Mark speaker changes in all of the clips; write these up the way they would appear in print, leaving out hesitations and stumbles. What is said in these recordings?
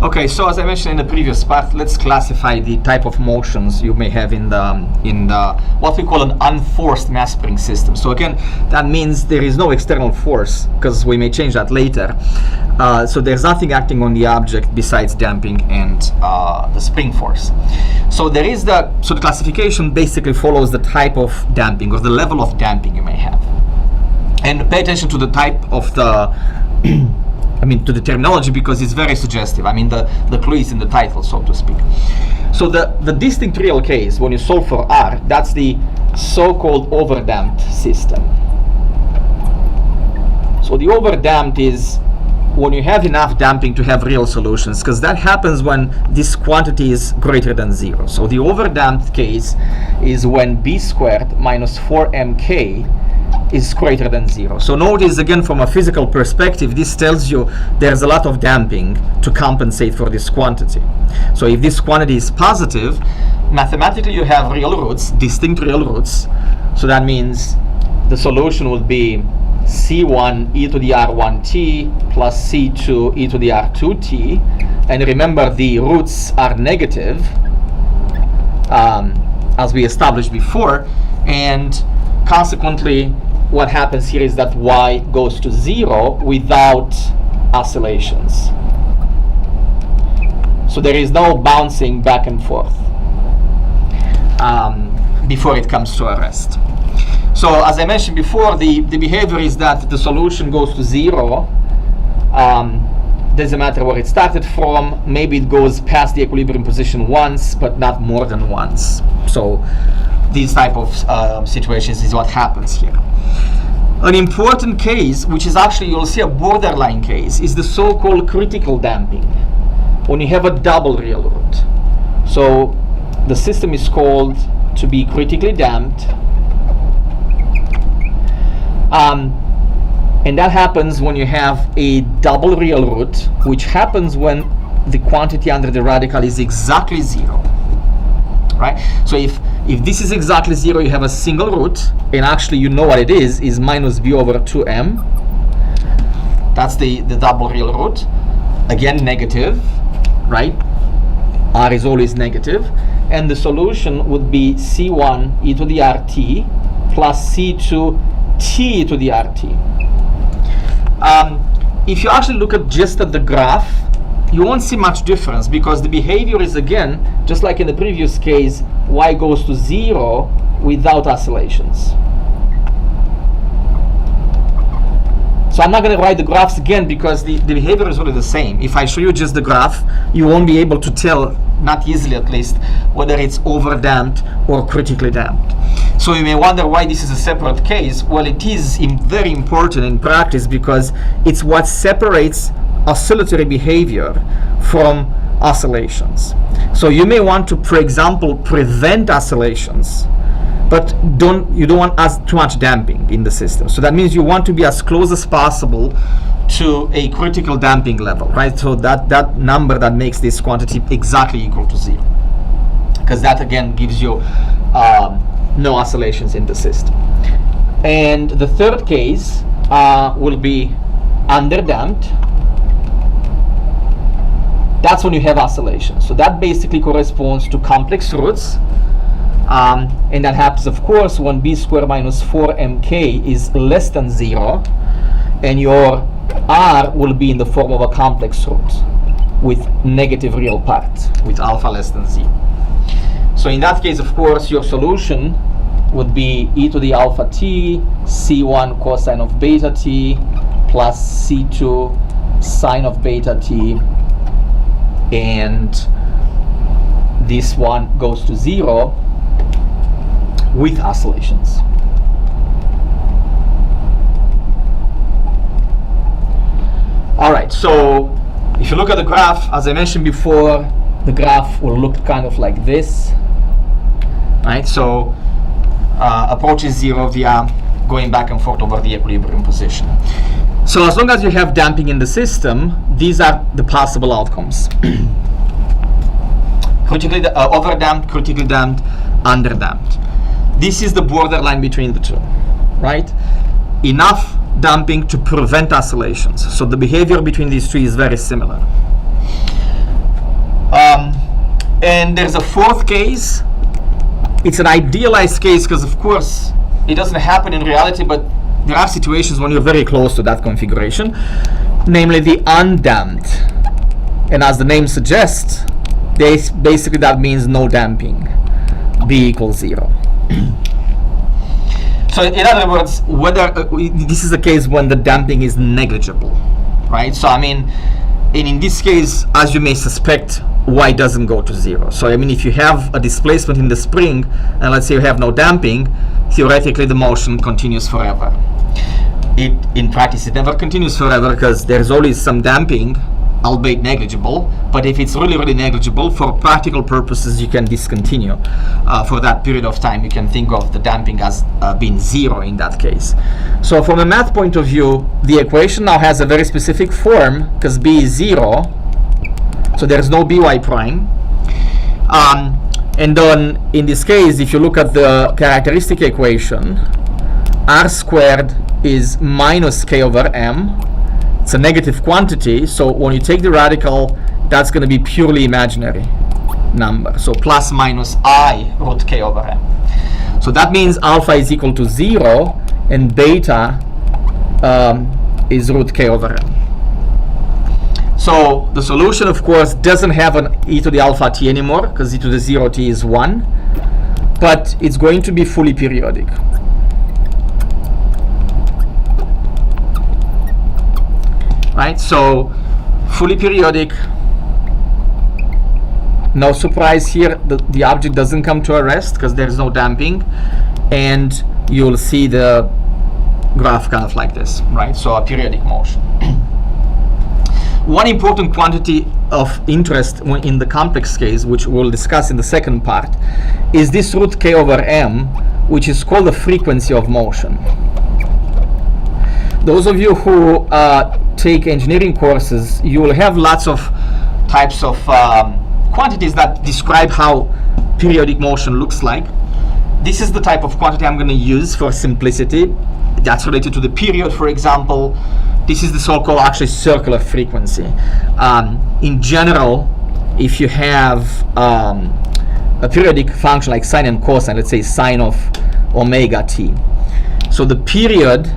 Speaker 1: Okay, so as I mentioned in the previous part, let's classify the type of motions you may have in the what we call an unforced mass spring system. So again, that means there is no external force, because we may change that later. So there's nothing acting on the object besides damping and the spring force. So there is the classification basically follows the type of damping or the level of damping you may have, and pay attention to the type of the to the terminology, because it's very suggestive. The clue is in the title, so to speak. So the distinct real case, when you solve for R, that's the so-called overdamped system. So the overdamped is when you have enough damping to have real solutions, because that happens when this quantity is greater than 0. So the overdamped case is when b squared minus 4mk is greater than 0. So notice again, from a physical perspective, this tells you there's a lot of damping to compensate for this quantity. So if this quantity is positive, mathematically you have real roots, distinct real roots. So that means the solution would be c1 e to the r1t plus c2 e to the r2t. And remember, the roots are negative, as we established before, and consequently what happens here is that y goes to 0 without oscillations. So there is no bouncing back and forth before it comes to a rest. So as I mentioned before, the behavior is that the solution goes to 0. Doesn't matter where it started from. Maybe it goes past the equilibrium position once, but not more than once. So these type of situations is what happens here. An important case, which is actually, you'll see a borderline case, is the so-called critical damping, when you have a double real root. So the system is called to be critically damped, and that happens when you have a double real root, which happens when the quantity under the radical is exactly 0. Right? So if this is exactly 0, you have a single root, and actually you know what it is minus b over 2m. That's the double real root. Again, negative, right? R is always negative. And the solution would be c1 e to the rt plus c2 t to the rt. If you actually look at just at the graph, you won't see much difference, because the behavior is, again, just like in the previous case, y goes to 0 without oscillations. So I'm not going to write the graphs again, because the behavior is really the same. If I show you just the graph, you won't be able to tell, not easily at least, whether it's overdamped or critically damped. So you may wonder why this is a separate case. Well, it is very important in practice, because it's what separates oscillatory behavior from oscillations. So you may want to, for example, prevent oscillations, but you don't want too much damping in the system. So that means you want to be as close as possible to a critical damping level, right? So that number that makes this quantity exactly equal to 0, because that again gives you no oscillations in the system. And the third case will be underdamped. That's when you have oscillations. So that basically corresponds to complex roots. And that happens, of course, when b squared minus 4mk is less than 0, and your r will be in the form of a complex root with negative real part, with alpha less than 0. So in that case, of course, your solution would be e to the alpha t, c1 cosine of beta t, plus c2 sine of beta t, and this one goes to 0 with oscillations. All right, so if you look at the graph, as I mentioned before, the graph will look kind of like this, right? So approaches 0 via going back and forth over the equilibrium position. So as long as you have damping in the system, these are the possible outcomes. Critically overdamped, critically damped, underdamped. This is the borderline between the two, right? Enough damping to prevent oscillations. So the behavior between these three is very similar. And there's a fourth case. It's an idealized case because, of course, it doesn't happen in reality, but there are situations when you're very close to that configuration, namely the undamped. And as the name suggests, basically that means no damping. B equals 0. So in other words, whether this is the case when the damping is negligible, right? So I mean, and in this case, as you may suspect, y doesn't go to 0. So I mean, if you have a displacement in the spring, and let's say you have no damping, theoretically the motion continues forever. In practice, it never continues forever because there's always some damping, albeit negligible. But if it's really, really negligible, for practical purposes, you can discontinue for that period of time. You can think of the damping as being 0 in that case. So from a math point of view, the equation now has a very specific form because b is 0. So there's no by prime. And then in this case, if you look at the characteristic equation, r squared is minus k over m. It's a negative quantity, so when you take the radical, that's going to be purely imaginary number. So plus minus I root k over m. So that means alpha is equal to 0 and beta is root k over m. So the solution, of course, doesn't have an e to the alpha t anymore because e to the 0 t is 1, but it's going to be fully periodic. Right, so fully periodic, no surprise here, the object doesn't come to a rest because there's no damping, and you'll see the graph kind of like this, right? So a periodic motion. One important quantity of interest in the complex case, which we'll discuss in the second part, is this root k over m, which is called the frequency of motion. Those of you who take engineering courses, you will have lots of types of quantities that describe how periodic motion looks like. This is the type of quantity I'm going to use for simplicity. That's related to the period, for example. This is the so-called actually circular frequency. In general, if you have a periodic function like sine and cosine, let's say sine of omega t. So the period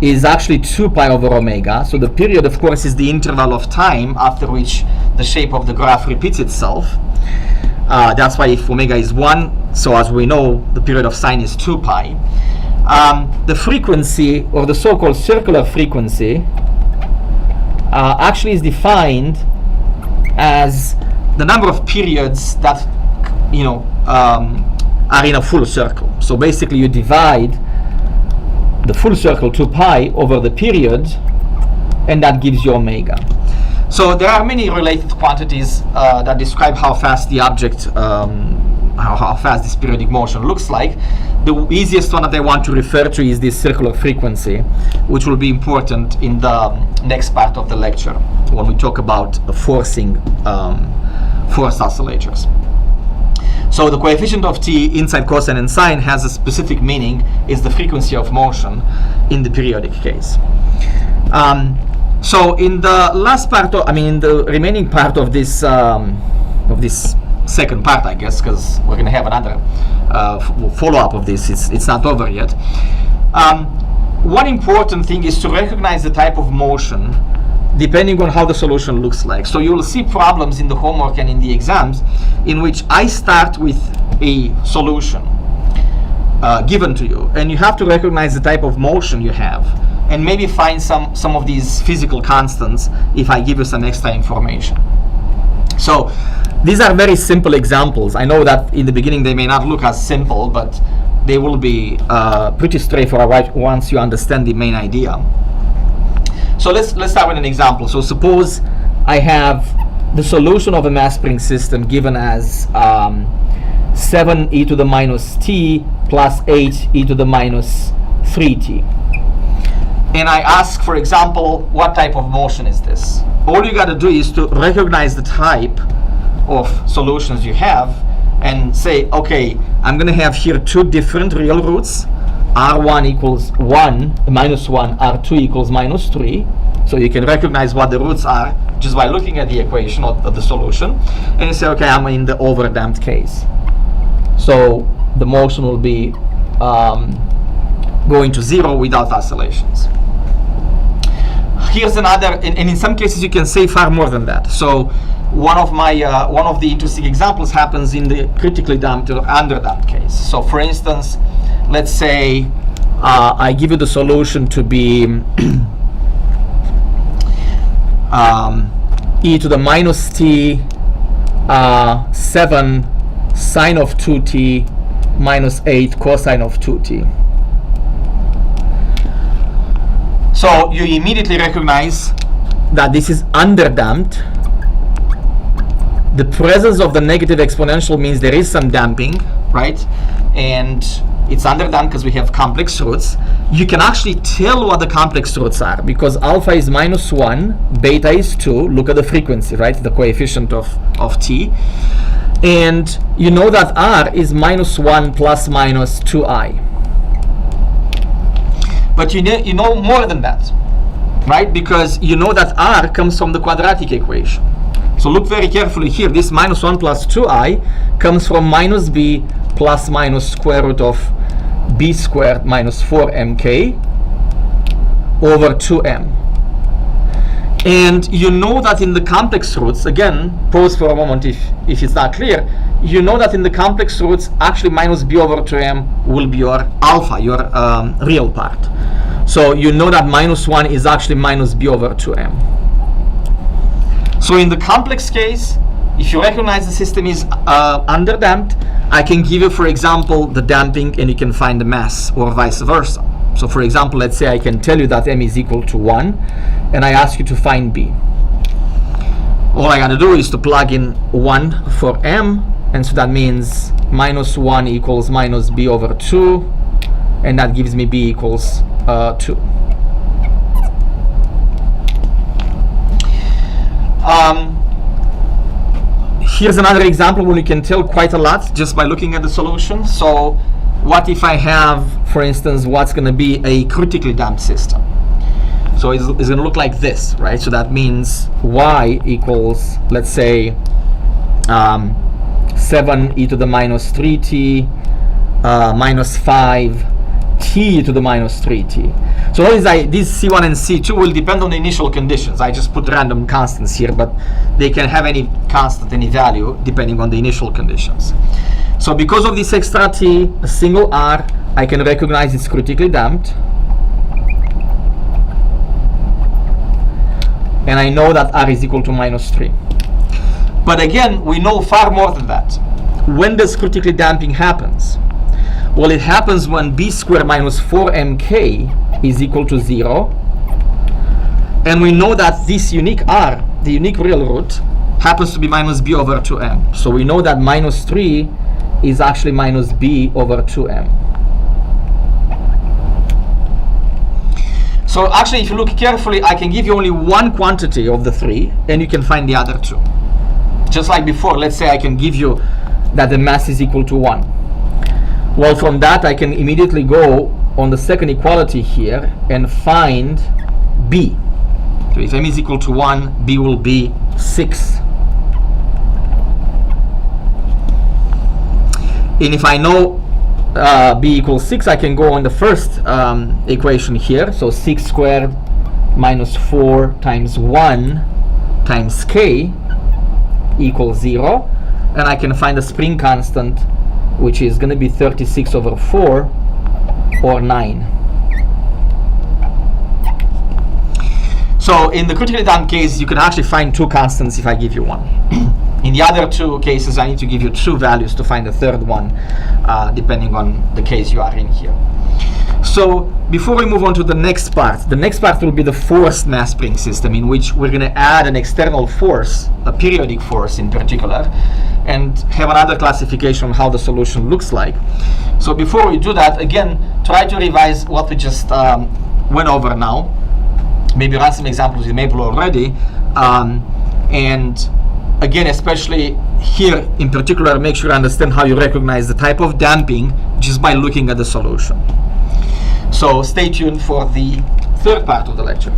Speaker 1: is actually 2 pi over omega. So the period, of course, is the interval of time after which the shape of the graph repeats itself. That's why if omega is 1, so as we know, the period of sine is 2 pi. The frequency, or the so-called circular frequency, actually is defined as the number of periods that, are in a full circle. So basically you divide the full circle 2 pi over the period, and that gives you omega. So there are many related quantities that describe how fast the object, how fast this periodic motion looks like. The easiest one that I want to refer to is this circular frequency, which will be important in the next part of the lecture when we talk about forcing forced oscillators. So the coefficient of t inside cosine and sine has a specific meaning, is the frequency of motion in the periodic case. So in the last part, in the remaining part of this second part, I guess, because we're going to have another follow-up of this. It's not over yet. One important thing is to recognize the type of motion depending on how the solution looks like. So you will see problems in the homework and in the exams in which I start with a solution given to you, and you have to recognize the type of motion you have and maybe find some of these physical constants if I give you some extra information. So these are very simple examples. I know that in the beginning they may not look as simple, but they will be pretty straightforward once you understand the main idea. So let's start with an example. So suppose I have the solution of a mass spring system given as 7 e to the minus t plus 8 e to the minus 3t. And I ask, for example, what type of motion is this? All you got to do is to recognize the type of solutions you have and say, okay, I'm going to have here two different real roots. R1 equals 1, minus 1, R2 equals minus 3. So you can recognize what the roots are just by looking at the equation or the solution, and you say, okay, I'm in the overdamped case. So the motion will be going to 0 without oscillations. Here's another, and in some cases you can say far more than that. So one of the interesting examples happens in the critically damped or underdamped case. So for instance, let's say I give you the solution to be e to the minus t 7 sine of 2t minus 8 cosine of 2t. So you immediately recognize that this is underdamped. The presence of the negative exponential means there is some damping, right? And it's underdamped because we have complex roots. You can actually tell what the complex roots are because alpha is minus 1, beta is 2. Look at the frequency, right? The coefficient of t. And you know that r is minus 1 plus minus 2i. But you know more than that, right? Because you know that r comes from the quadratic equation. So look very carefully here. This minus 1 plus 2i comes from minus b plus minus square root of b squared minus 4mk over 2m. And you know that in the complex roots, again, pause for a moment if it's not clear, you know that in the complex roots, actually minus b over 2m will be your alpha, your real part. So you know that minus 1 is actually minus b over 2m. So in the complex case, if you recognize the system is underdamped, I can give you, for example, the damping and you can find the mass, or vice versa. So for example, let's say I can tell you that m is equal to 1 and I ask you to find b. All I gotta do is to plug in 1 for m, and so that means minus 1 equals minus b over 2, and that gives me b equals 2. Here's another example where you can tell quite a lot just by looking at the solution. So what if I have, for instance, what's going to be a critically damped system? So it's going to look like this, right? So that means y equals, let's say, 7 e to the minus 3t minus 5 t to the minus 3t. So these C1 and C2 will depend on the initial conditions. I just put random constants here, but they can have any constant, any value, depending on the initial conditions. So because of this extra t, a single r, I can recognize it's critically damped. And I know that r is equal to minus 3. But again, we know far more than that. When does critically damping happens? Well, it happens when b squared minus 4mk is equal to 0. And we know that this unique r, the unique real root, happens to be minus b over 2m. So we know that minus 3 is actually minus b over 2m. So actually, if you look carefully, I can give you only one quantity of the 3, and you can find the other 2. Just like before, let's say I can give you that the mass is equal to 1. Well, from that, I can immediately go on the second equality here and find b. So if m is equal to 1, b will be 6. And if I know b equals 6, I can go on the first equation here. So 6 squared minus 4 times 1 times k equals 0. And I can find the spring constant, which is going to be 36 over 4, or 9. So in the critically damped case, you can actually find 2 constants if I give you 1. In the other 2 cases, I need to give you 2 values to find the third one, depending on the case you are in here. So before we move on to the next part will be the forced mass spring system, in which we're going to add an external force, a periodic force in particular, and have another classification on how the solution looks like. So before we do that, again, try to revise what we just went over now. Maybe run some examples with Maple already. And again, especially here in particular, make sure you understand how you recognize the type of damping just by looking at the solution. So stay tuned for the third part of the lecture.